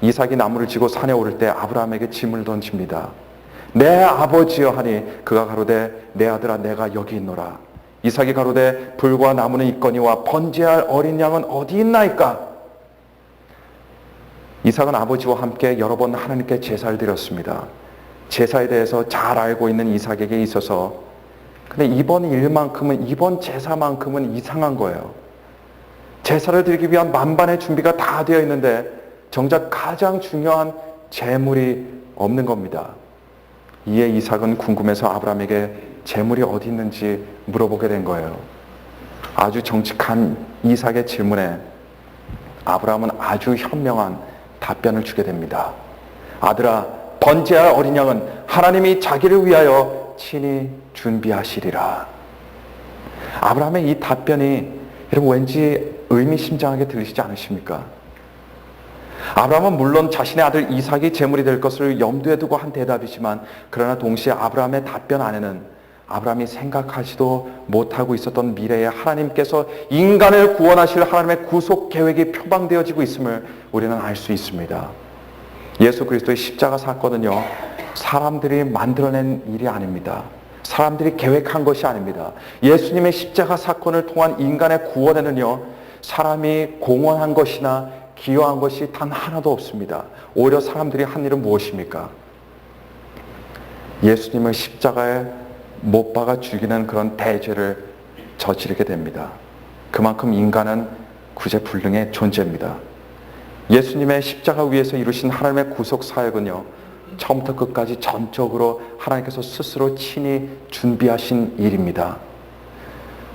이삭이 나무를 지고 산에 오를 때 아브라함에게 짐을 던집니다. 내 아버지여 하니 그가 가로되 내 아들아 내가 여기 있노라. 이삭이 가로되 불과 나무는 있거니와 번제할 어린 양은 어디 있나이까? 이삭은 아버지와 함께 여러 번 하나님께 제사를 드렸습니다. 제사에 대해서 잘 알고 있는 이삭에게 있어서 근데 이번 제사만큼은 이상한 거예요. 제사를 드리기 위한 만반의 준비가 다 되어 있는데 정작 가장 중요한 제물이 없는 겁니다. 이에 이삭은 궁금해서 아브라함에게 제물이 어디 있는지 물어보게 된 거예요. 아주 정직한 이삭의 질문에 아브라함은 아주 현명한 답변을 주게 됩니다. 아들아, 번제할 어린 양은 하나님이 자기를 위하여 친히 준비하시리라. 아브라함의 이 답변이 여러분 왠지 의미심장하게 들리시지 않으십니까? 아브라함은 물론 자신의 아들 이삭이 제물이 될 것을 염두에 두고 한 대답이지만 그러나 동시에 아브라함의 답변 안에는 아브라함이 생각하지도 못하고 있었던 미래에 하나님께서 인간을 구원하실 하나님의 구속 계획이 표방되어지고 있음을 우리는 알 수 있습니다. 예수 그리스도의 십자가 사건은요, 사람들이 만들어낸 일이 아닙니다. 사람들이 계획한 것이 아닙니다. 예수님의 십자가 사건을 통한 인간의 구원에는요, 사람이 공헌한 것이나 기여한 것이 단 하나도 없습니다. 오히려 사람들이 한 일은 무엇입니까? 예수님을 십자가에 못 박아 죽이는 그런 대죄를 저지르게 됩니다. 그만큼 인간은 구제불능의 존재입니다. 예수님의 십자가 위에서 이루신 하나님의 구속 사역은요, 처음부터 끝까지 전적으로 하나님께서 스스로 친히 준비하신 일입니다.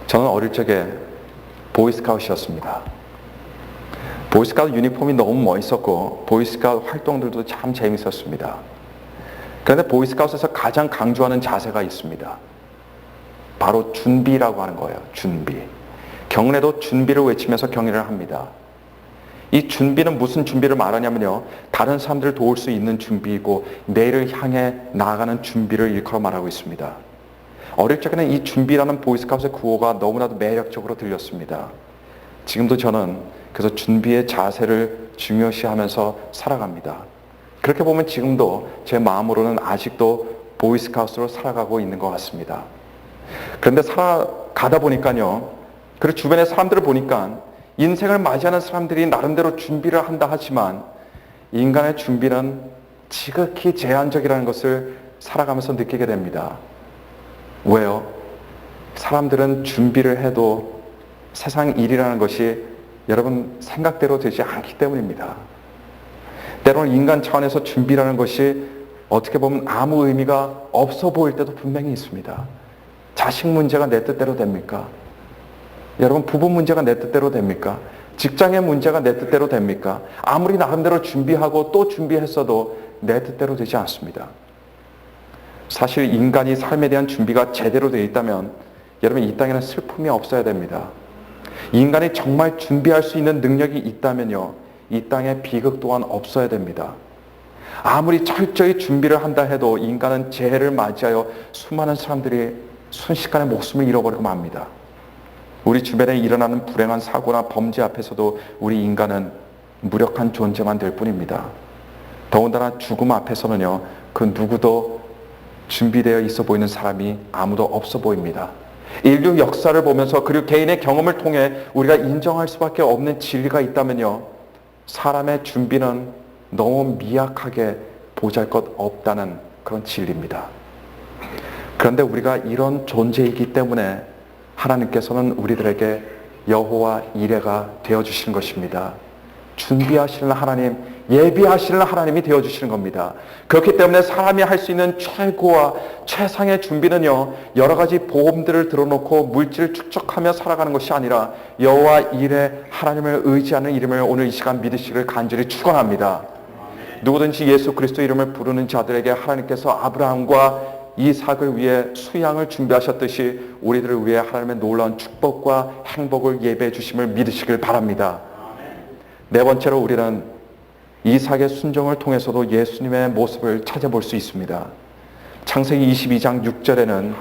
저는 어릴 적에 보이스카웃이었습니다. 보이스카웃 유니폼이 너무 멋있었고 보이스카웃 활동들도 참 재밌었습니다. 그런데 보이스카웃에서 가장 강조하는 자세가 있습니다. 바로 준비라고 하는 거예요. 준비. 경례도 준비를 외치면서 경례를 합니다. 이 준비는 무슨 준비를 말하냐면요, 다른 사람들을 도울 수 있는 준비이고 내일을 향해 나아가는 준비를 일컬어 말하고 있습니다. 어릴 적에는 이 준비라는 보이스카웃의 구호가 너무나도 매력적으로 들렸습니다. 지금도 저는 그래서 준비의 자세를 중요시하면서 살아갑니다. 그렇게 보면 지금도 제 마음으로는 아직도 보이스카웃으로 살아가고 있는 것 같습니다. 그런데 살아가다 보니까요, 그리고 주변의 사람들을 보니까 인생을 맞이하는 사람들이 나름대로 준비를 한다 하지만 인간의 준비는 지극히 제한적이라는 것을 살아가면서 느끼게 됩니다. 왜요? 사람들은 준비를 해도 세상 일이라는 것이 여러분 생각대로 되지 않기 때문입니다. 때로는 인간 차원에서 준비라는 것이 어떻게 보면 아무 의미가 없어 보일 때도 분명히 있습니다. 자식 문제가 내 뜻대로 됩니까? 여러분 부부 문제가 내 뜻대로 됩니까? 직장의 문제가 내 뜻대로 됩니까? 아무리 나름대로 준비하고 또 준비했어도 내 뜻대로 되지 않습니다. 사실 인간이 삶에 대한 준비가 제대로 되어 있다면 여러분 이 땅에는 슬픔이 없어야 됩니다. 인간이 정말 준비할 수 있는 능력이 있다면요, 이 땅에 비극 또한 없어야 됩니다. 아무리 철저히 준비를 한다 해도 인간은 재해를 맞이하여 수많은 사람들이 순식간에 목숨을 잃어버리고 맙니다. 우리 주변에 일어나는 불행한 사고나 범죄 앞에서도 우리 인간은 무력한 존재만 될 뿐입니다. 더군다나 죽음 앞에서는요, 그 누구도 준비되어 있어 보이는 사람이 아무도 없어 보입니다. 인류 역사를 보면서 그리고 개인의 경험을 통해 우리가 인정할 수밖에 없는 진리가 있다면요, 사람의 준비는 너무 미약하게 보잘것없다는 그런 진리입니다. 그런데 우리가 이런 존재이기 때문에 하나님께서는 우리들에게 여호와 이레가 되어주시는 것입니다. 준비하시는 하나님, 예비하시는 하나님이 되어주시는 겁니다. 그렇기 때문에 사람이 할 수 있는 최고와 최상의 준비는요, 여러 가지 보험들을 들어놓고 물질을 축적하며 살아가는 것이 아니라 여호와 이레 하나님을 의지하는 이름을 오늘 이 시간 믿으시기를 간절히 축원합니다. 누구든지 예수 그리스도 이름을 부르는 자들에게 하나님께서 아브라함과 이삭을 위해 수양을 준비하셨듯이 우리들을 위해 하나님의 놀라운 축복과 행복을 예배해 주심을 믿으시길 바랍니다. 네 번째로 우리는 이삭의 순종을 통해서도 예수님의 모습을 찾아볼 수 있습니다. 창세기 22장 6절에는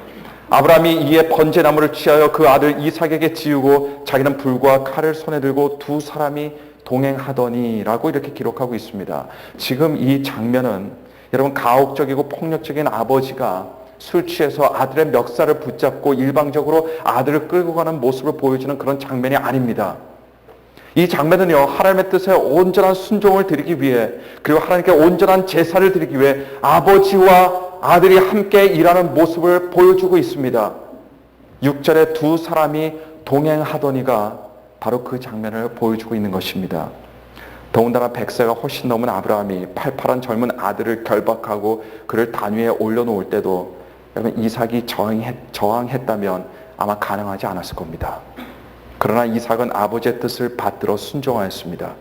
아브라함이 이에 번제나무를 취하여 그 아들 이삭에게 지우고 자기는 불과 칼을 손에 들고 두 사람이 동행하더니라고 이렇게 기록하고 있습니다. 지금 이 장면은 여러분 가혹적이고 폭력적인 아버지가 술 취해서 아들의 멱살을 붙잡고 일방적으로 아들을 끌고 가는 모습을 보여주는 그런 장면이 아닙니다. 이 장면은요, 하나님의 뜻에 온전한 순종을 드리기 위해, 그리고 하나님께 온전한 제사를 드리기 위해 아버지와 아들이 함께 일하는 모습을 보여주고 있습니다. 6절에 두 사람이 동행하더니가 바로 그 장면을 보여주고 있는 것입니다. 더군다나 100세가 훨씬 넘은 아브라함이 팔팔한 젊은 아들을 결박하고 그를 단 위에 올려놓을 때도 여러분 이삭이 저항했다면 아마 가능하지 않았을 겁니다. 그러나 이삭은 아버지의 뜻을 받들어 순종하였습니다.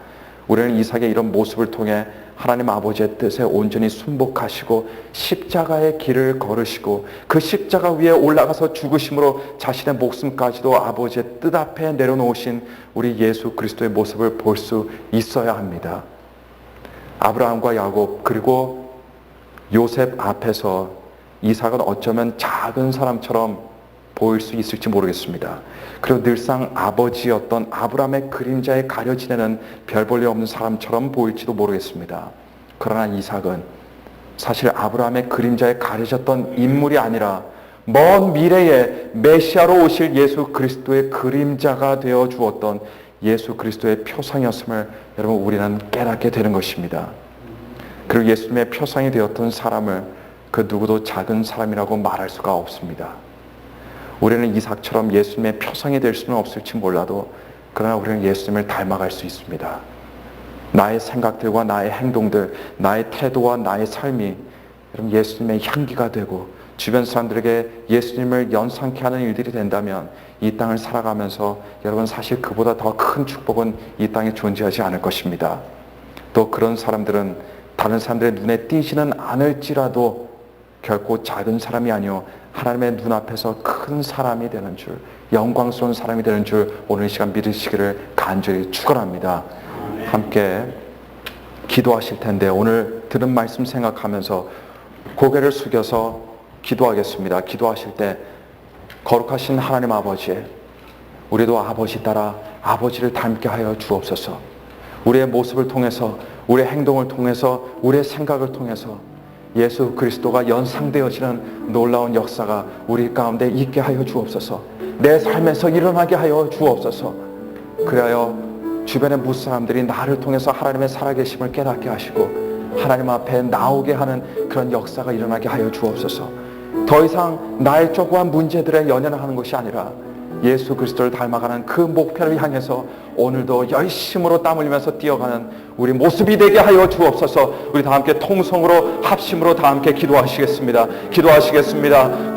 우리는 이삭의 이런 모습을 통해 하나님 아버지의 뜻에 온전히 순복하시고 십자가의 길을 걸으시고 그 십자가 위에 올라가서 죽으심으로 자신의 목숨까지도 아버지의 뜻 앞에 내려놓으신 우리 예수 그리스도의 모습을 볼 수 있어야 합니다. 아브라함과 야곱 그리고 요셉 앞에서 이삭은 어쩌면 작은 사람처럼 보일 수 있을지 모르겠습니다. 그리고 늘상 아버지였던 아브라함의 그림자에 가려 지내는 별 볼 일 없는 사람처럼 보일지도 모르겠습니다. 그러나 이삭은 사실 아브라함의 그림자에 가려졌던 인물이 아니라 먼 미래에 메시아로 오실 예수 그리스도의 그림자가 되어 주었던 예수 그리스도의 표상이었음을 여러분 우리는 깨닫게 되는 것입니다. 그리고 예수님의 표상이 되었던 사람을 그 누구도 작은 사람이라고 말할 수가 없습니다. 우리는 이삭처럼 예수님의 표상이 될 수는 없을지 몰라도 그러나 우리는 예수님을 닮아갈 수 있습니다. 나의 생각들과 나의 행동들, 나의 태도와 나의 삶이 여러분 예수님의 향기가 되고 주변 사람들에게 예수님을 연상케 하는 일들이 된다면 이 땅을 살아가면서 여러분 사실 그보다 더 큰 축복은 이 땅에 존재하지 않을 것입니다. 또 그런 사람들은 다른 사람들의 눈에 띄지는 않을지라도 결코 작은 사람이 아니요 하나님의 눈앞에서 큰 사람이 되는 줄, 영광스러운 사람이 되는 줄 오늘 이 시간 믿으시기를 간절히 축원합니다. 함께 기도하실 텐데 오늘 들은 말씀 생각하면서 고개를 숙여서 기도하겠습니다. 기도하실 때 거룩하신 하나님 아버지, 우리도 아버지 따라 아버지를 닮게 하여 주옵소서. 우리의 모습을 통해서, 우리의 행동을 통해서, 우리의 생각을 통해서 예수 그리스도가 연상되어지는 놀라운 역사가 우리 가운데 있게 하여 주옵소서. 내 삶에서 일어나게 하여 주옵소서. 그리하여 주변의 무사람들이 나를 통해서 하나님의 살아계심을 깨닫게 하시고 하나님 앞에 나오게 하는 그런 역사가 일어나게 하여 주옵소서. 더 이상 나의 조그만 문제들에 연연하는 것이 아니라 예수 그리스도를 닮아가는 그 목표를 향해서 오늘도 열심으로 땀 흘리면서 뛰어가는 우리 모습이 되게 하여 주옵소서. 우리 다 함께 통성으로 합심으로 다 함께 기도하시겠습니다. 기도하시겠습니다.